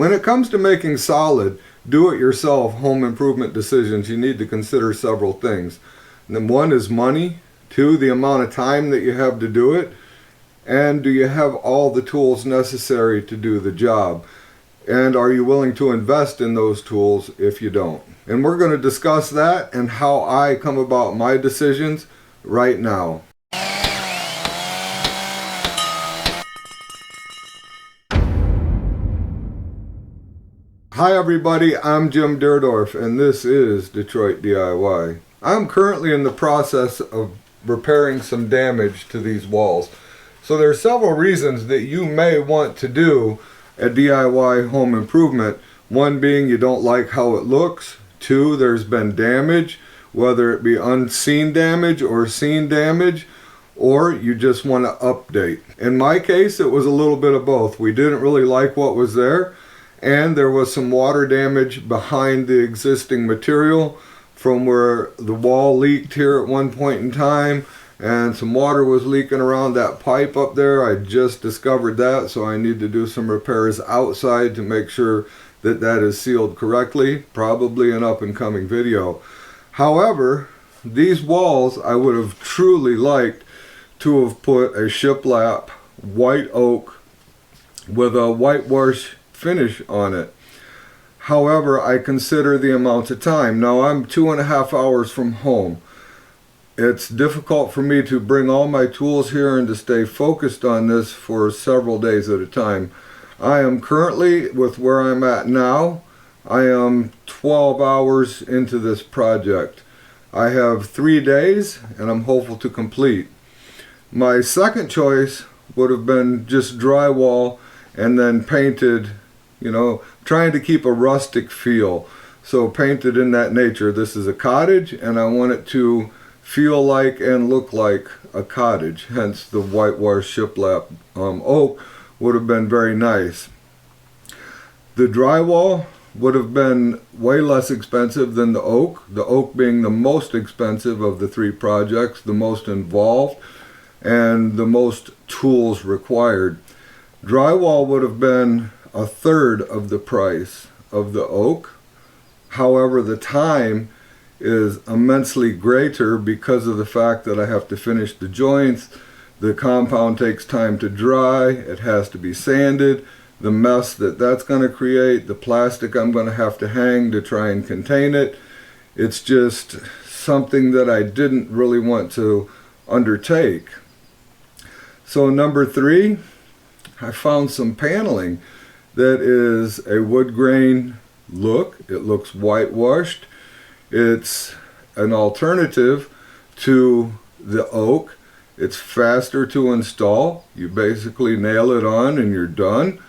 When it comes to making solid, do-it-yourself home improvement decisions, you need to consider several things. And one is money, two, the amount of time that you have to do it, and do you have all the tools necessary to do the job? And are you willing to invest in those tools if you don't? And we're going to discuss that and how I come about my decisions right now. Hi everybody, I'm Jim Dierdorf and this is Detroit DIY. I'm currently in the process of repairing some damage to these walls. So there are several reasons that you may want to do a DIY home improvement. One being you don't like how it looks. Two, there's been damage, whether it be unseen damage or seen damage, or you just want to update. In my case, it was a little bit of both. We didn't really like what was there, and there was some water damage behind the existing material from where the wall leaked here at one point in time, and some water was leaking around that pipe up there. I just discovered that, so I need to do some repairs outside to make sure that that is sealed correctly, probably an up and coming video. However, these walls I would have truly liked to have put a shiplap white oak with a whitewash finish on it. However, I consider the amount of time. Now I'm 2.5 hours from home. It's difficult for me to bring all my tools here and to stay focused on this for several days at a time. I am currently, with where I'm at now, I am 12 hours into this project. I have 3 days and I'm hopeful to complete. My second choice would have been just drywall and then painted, trying to keep a rustic feel. So painted in that nature. This is a cottage and I want it to feel like and look like a cottage, hence the whitewash shiplap oak would have been very nice. The drywall would have been way less expensive than the oak being the most expensive of the 3 projects, the most involved, and the most tools required. Drywall would have been 1/3 of the price of the oak. However, the time is immensely greater because of the fact that I have to finish the joints. The compound takes time to dry. It has to be sanded. The mess that's going to create, the plastic I'm going to have to hang to try and contain it. It's just something that I didn't really want to undertake. So number 3, I found some paneling that is a wood grain look. It looks whitewashed. It's an alternative to the oak. It's faster to install. You basically nail it on and you're done.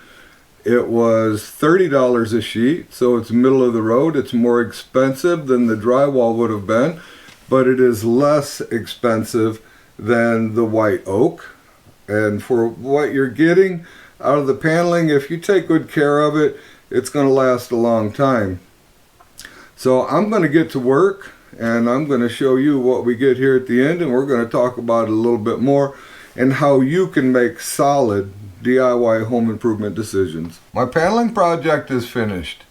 It was $30 a sheet, so it's middle of the road. It's more expensive than the drywall would have been, but it is less expensive than the white oak. And for what you're getting out of the paneling, if you take good care of it, it's going to last a long time. So I'm going to get to work and I'm going to show you what we get here at the end, and we're going to talk about it a little bit more and how you can make solid DIY home improvement decisions. My paneling project is finished.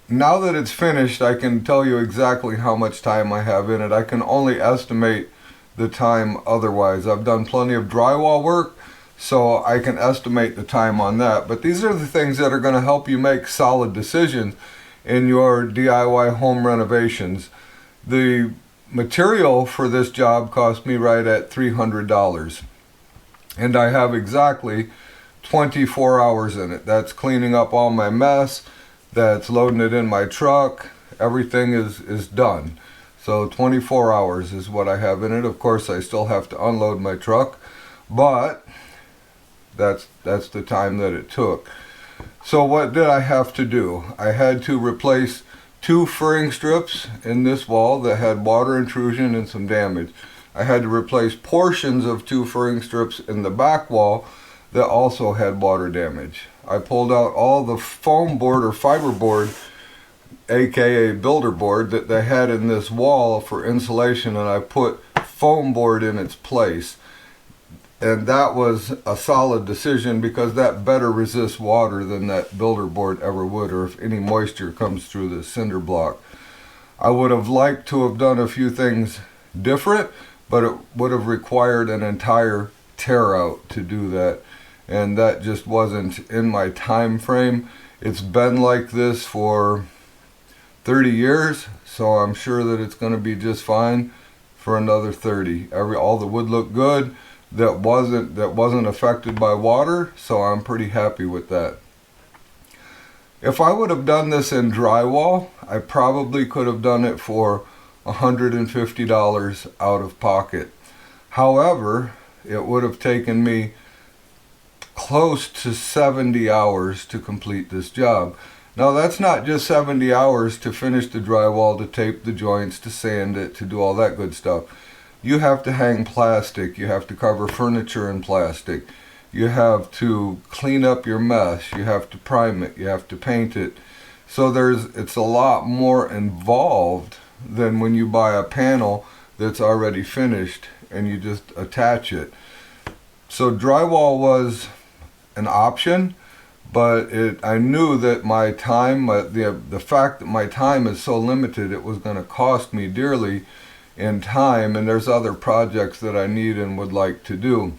Now that it's finished, I can tell you exactly how much time I have in it. I can only estimate the time otherwise. I've done plenty of drywall work, so I can estimate the time on that. But these are the things that are going to help you make solid decisions in your DIY home renovations. The material for this job cost me right at $300, and I have exactly 24 hours in it. That's cleaning up all my mess, that's loading it in my truck, everything is done. So 24 hours is what I have in it. Of course I still have to unload my truck, but that's the time that it took. So what did I have to do? I had to replace 2 furring strips in this wall that had water intrusion and some damage. I had to replace portions of 2 furring strips in the back wall that also had water damage. I pulled out all the foam board or fiber board, aka builder board, that they had in this wall for insulation, and I put foam board in its place. And that was a solid decision because that better resists water than that builder board ever would, or if any moisture comes through the cinder block. I would have liked to have done a few things different, but it would have required an entire tear out to do that. And that just wasn't in my time frame. It's been like this for 30 years, so I'm sure that it's going to be just fine for another 30. All the wood looked good. That wasn't affected by water, so I'm pretty happy with that. If I would have done this in drywall, I probably could have done it for $150 out of pocket. However, it would have taken me close to 70 hours to complete this job. Now that's not just 70 hours to finish the drywall, to tape the joints, to sand it, to do all that good stuff. You have to hang plastic, you have to cover furniture in plastic, you have to clean up your mess, you have to prime it, you have to paint it. So it's a lot more involved than when you buy a panel that's already finished and you just attach it. So drywall was an option, but I knew that my time, the fact that my time is so limited, it was going to cost me dearly in time, and there's other projects that I need and would like to do.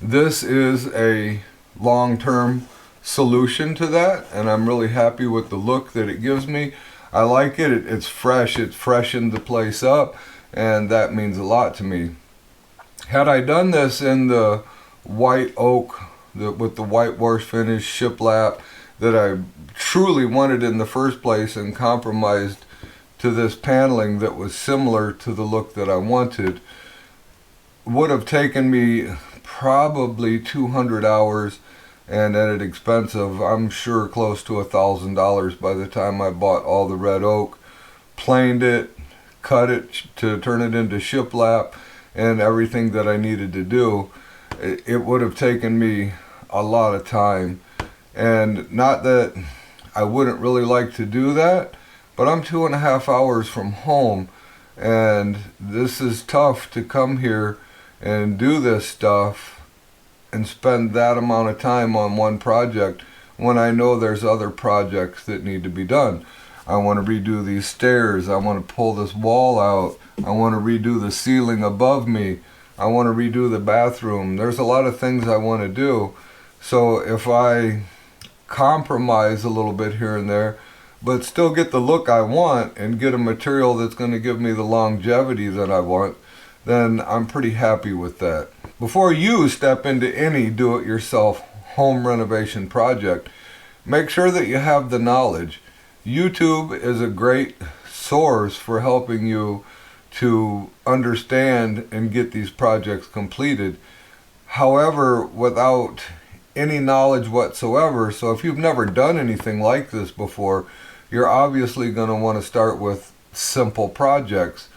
This is a long-term solution to that, and I'm really happy with the look that it gives me. I like it. It's fresh. It's freshened the place up, and that means a lot to me. Had I done this in the white oak with the white wash finish shiplap that I truly wanted in the first place and compromised to this paneling that was similar to the look that I wanted, would have taken me probably 200 hours and at an expense of, I'm sure, close to $1,000 by the time I bought all the red oak, planed it, cut it to turn it into shiplap, and everything that I needed to do. It would have taken me a lot of time. And not that I wouldn't really like to do that, but I'm 2.5 hours from home, and this is tough to come here and do this stuff and spend that amount of time on one project when I know there's other projects that need to be done. I want to redo these stairs, I want to pull this wall out, I want to redo the ceiling above me, I want to redo the bathroom. There's a lot of things I want to do. So if I compromise a little bit here and there, but still get the look I want and get a material that's going to give me the longevity that I want, then I'm pretty happy with that. Before you step into any do-it-yourself home renovation project, make sure that you have the knowledge. YouTube is a great source for helping you to understand and get these projects completed. However, without any knowledge whatsoever, so if you've never done anything like this before, you're obviously going to want to start with simple projects.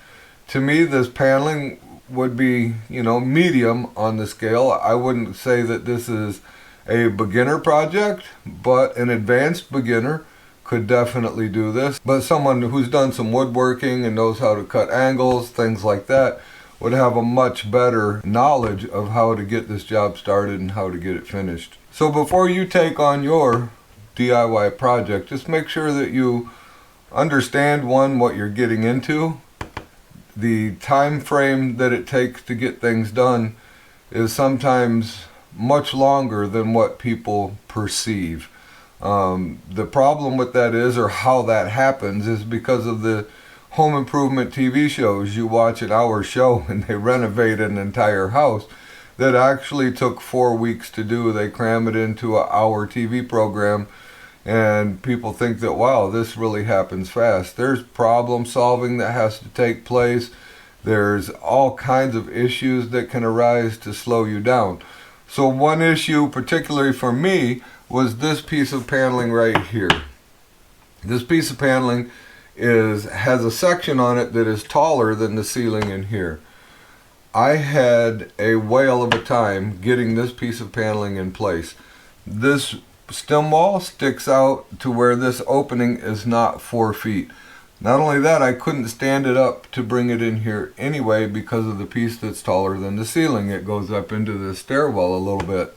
To me, this paneling would be, medium on the scale. I wouldn't say that this is a beginner project, but an advanced beginner could definitely do this. But someone who's done some woodworking and knows how to cut angles, things like that, would have a much better knowledge of how to get this job started and how to get it finished. So before you take on your DIY project, just make sure that you understand, one, what you're getting into. The time frame that it takes to get things done is sometimes much longer than what people perceive. The problem with that is, or how that happens, is because of the home improvement TV shows. You watch an hour show and they renovate an entire house that actually took 4 weeks to do. They cram it into an hour TV program, and people think that, wow, this really happens fast. There's problem solving that has to take place. There's all kinds of issues that can arise to slow you down. So one issue, particularly for me, was this piece of paneling right here. This piece of paneling has a section on it that is taller than the ceiling in here. I had a whale of a time getting this piece of paneling in place. This stem wall sticks out to where this opening is not 4 feet. Not only that, I couldn't stand it up to bring it in here anyway because of the piece that's taller than the ceiling. It goes up into the stairwell a little bit.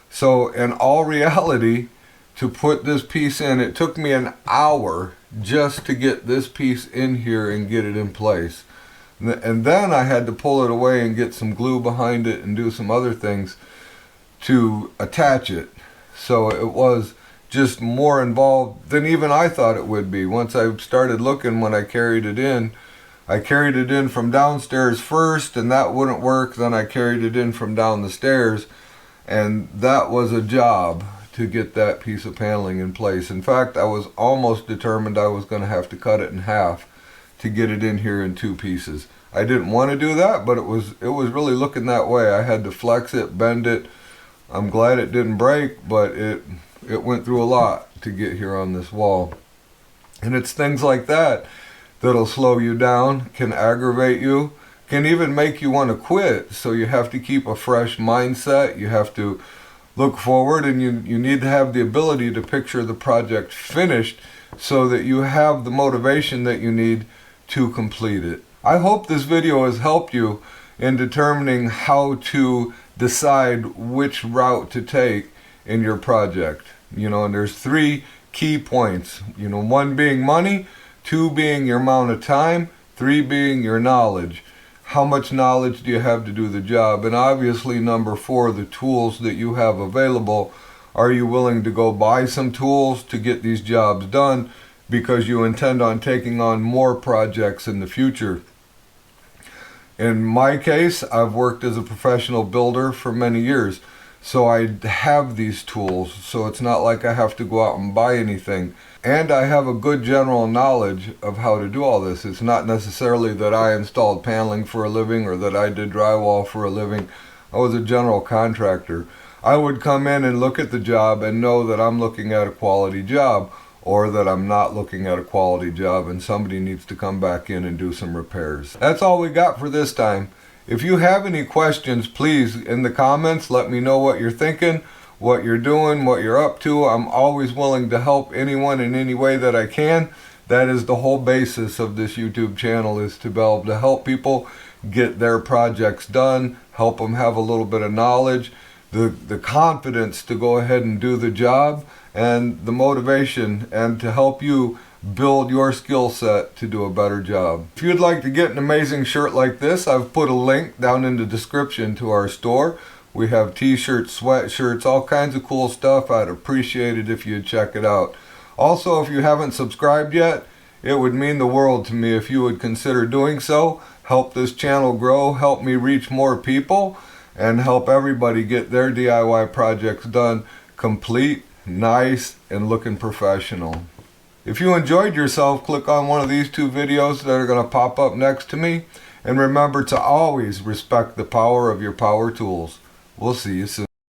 So in all reality, to put this piece in, it took me an hour just to get this piece in here and get it in place. And then I had to pull it away and get some glue behind it and do some other things to attach it. So it was just more involved than even I thought it would be. Once I started looking, when I carried it in from downstairs first, and that wouldn't work. Then I carried it in from down the stairs, and that was a job to get that piece of paneling in place. In fact, I was almost determined I was going to have to cut it in half to get it in here in two pieces. I didn't want to do that, but it was really looking that way. I had to flex it, bend it. I'm glad it didn't break, but it went through a lot to get here on this wall. And it's things like that that'll slow you down, can aggravate you, can even make you want to quit. So you have to keep a fresh mindset. You have to look forward, and you need to have the ability to picture the project finished so that you have the motivation that you need to complete it. I hope this video has helped you in determining how to decide which route to take in your project. And there's 3 key points. 1 being money, 2 being your amount of time, 3 being your knowledge. How much knowledge do you have to do the job? And obviously number 4, the tools that you have available. Are you willing to go buy some tools to get these jobs done because you intend on taking on more projects in the future? In my case, I've worked as a professional builder for many years, so I have these tools, so it's not like I have to go out and buy anything. And I have a good general knowledge of how to do all this. It's not necessarily that I installed paneling for a living or that I did drywall for a living. I was a general contractor. I would come in and look at the job and know that I'm looking at a quality job, or that I'm not looking at a quality job and somebody needs to come back in and do some repairs. That's all we got for this time. If you have any questions, please, in the comments, let me know what you're thinking, what you're doing, what you're up to. I'm always willing to help anyone in any way that I can. That is the whole basis of this YouTube channel, is to be able to help people get their projects done, help them have a little bit of knowledge, the confidence to go ahead and do the job, and the motivation, and to help you build your skill set to do a better job. If you'd like to get an amazing shirt like this, I've put a link down in the description to our store. We have t-shirts, sweatshirts, all kinds of cool stuff. I'd appreciate it if you'd check it out. Also, if you haven't subscribed yet, it would mean the world to me if you would consider doing so. Help this channel grow, help me reach more people, and help everybody get their DIY projects done complete, nice, and looking professional. If you enjoyed yourself, click on one of these 2 videos that are going to pop up next to me. And remember to always respect the power of your power tools. We'll see you soon.